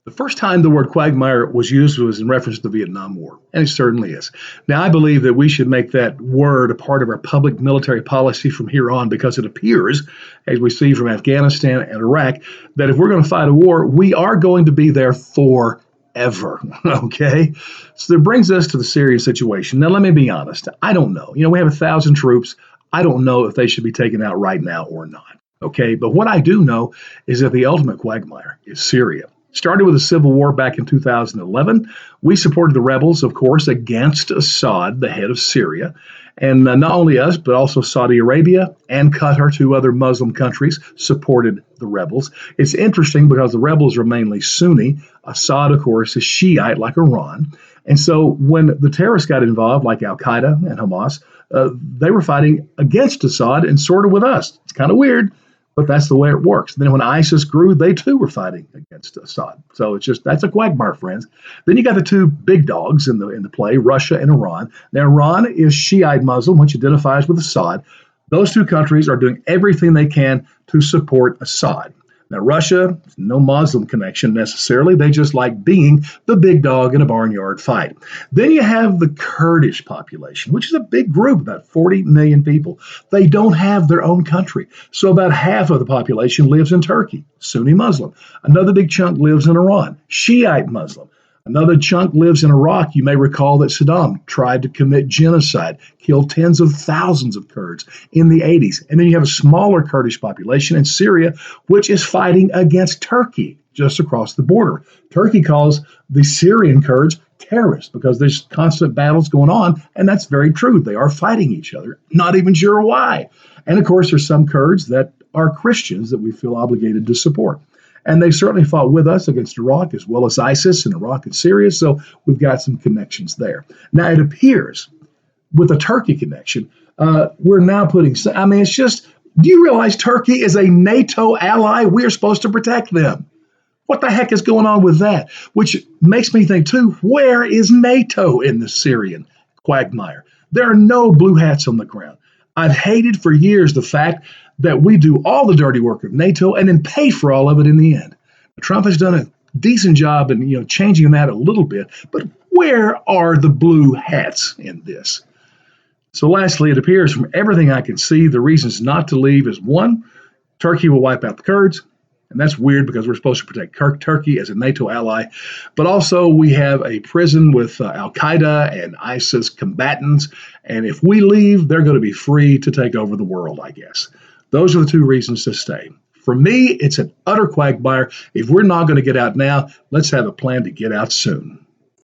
The first time the word quagmire was used was in reference to the Vietnam War, and it certainly is. Now, I believe that we should make that word a part of our public military policy from here on because it appears, as we see from Afghanistan and Iraq, that if we're going to fight a war, we are going to be there forever. Okay? So that brings us to the Syrian situation. Now, let me be honest. I don't know. We have 1,000 troops. I don't know if they should be taken out right now or not. Okay? But what I do know is that the ultimate quagmire is Syria. Started with a civil war back in 2011. We supported the rebels, of course, against Assad, the head of Syria. And not only us, but also Saudi Arabia and Qatar, two other Muslim countries, supported the rebels. It's interesting because the rebels are mainly Sunni. Assad, of course, is Shiite, like Iran. And so when the terrorists got involved, like Al Qaeda and Hamas, they were fighting against Assad and sort of with us. It's kind of weird. But that's the way it works. Then when ISIS grew, they too were fighting against Assad. So that's a quagmire, friends. Then you got the two big dogs in the play, Russia and Iran. Now, Iran is Shiite Muslim, which identifies with Assad. Those two countries are doing everything they can to support Assad. Now, Russia, no Muslim connection necessarily. They just like being the big dog in a barnyard fight. Then you have the Kurdish population, which is a big group, about 40 million people. They don't have their own country. So about half of the population lives in Turkey, Sunni Muslim. Another big chunk lives in Iran, Shiite Muslim. Another chunk lives in Iraq. You may recall that Saddam tried to commit genocide, killed tens of thousands of Kurds in the 80s. And then you have a smaller Kurdish population in Syria, which is fighting against Turkey just across the border. Turkey calls the Syrian Kurds terrorists because there's constant battles going on, and that's very true. They are fighting each other, not even sure why. And of course, there's some Kurds that are Christians that we feel obligated to support. And they certainly fought with us against Iraq, as well as ISIS in Iraq and Syria. So we've got some connections there. Now, it appears with a Turkey connection, we're now putting, it's just, do you realize Turkey is a NATO ally? We are supposed to protect them. What the heck is going on with that? Which makes me think, too, where is NATO in the Syrian quagmire? There are no blue hats on the ground. I've hated for years the fact that we do all the dirty work of NATO and then pay for all of it in the end. Trump has done a decent job in changing that a little bit, but where are the blue hats in this? So lastly, it appears from everything I can see, the reasons not to leave is one, Turkey will wipe out the Kurds. And that's weird because we're supposed to protect Turkey as a NATO ally. But also we have a prison with Al-Qaeda and ISIS combatants. And if we leave, they're going to be free to take over the world, I guess. Those are the two reasons to stay. For me, it's an utter quagmire. If we're not going to get out now, let's have a plan to get out soon.